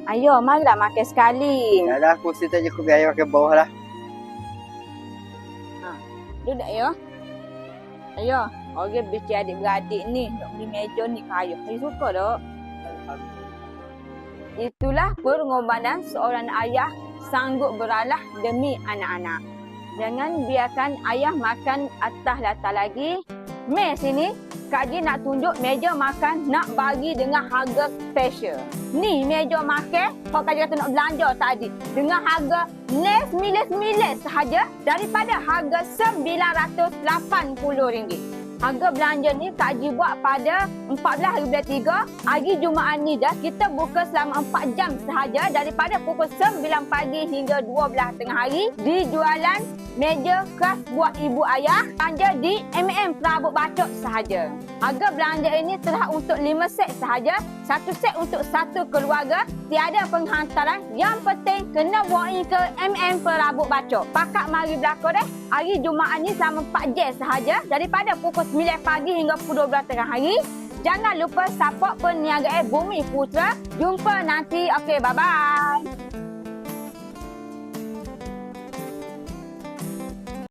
Ayo, marilah makan sekali. Dah lah, kursi tu je aku biar makan bawah lah. Duduk ya. Ayo, orang bikin adik-beradik ni nak beli meja ni kaya. Saya suka tak? Itulah pengorbanan seorang ayah sanggup beralah demi anak-anak. Jangan biarkan ayah makan atas latar lagi. Mei sini, Kak Ji nak tunjuk meja makan nak bagi dengan harga special. Ni meja makan, kalau Kak Ji kata nak belanja tadi. Dengan harga RM9.99 sahaja daripada harga RM980. Harga belanja ni Kak Ji buat pada 14 hari bulan 3. Hari Jumaat ni dah kita buka selama 4 jam sahaja daripada pukul 9 pagi hingga 12 tengah hari. Di jualan meja khas buat ibu ayah. Belanja di Perabot Bacok sahaja. Harga belanja ini telah untuk 5 set sahaja. 1 set untuk 1 keluarga. Tiada penghantaran. Yang penting kena walk in ke Perabot Bacok. Pakak mari belakang deh. Hari Jumaat ni selama 4 jam sahaja daripada pukul 9 pagi hingga pukul 12 tengah hari. Jangan lupa support perniagaan Bumi Putra. Jumpa nanti. Okey, bye-bye.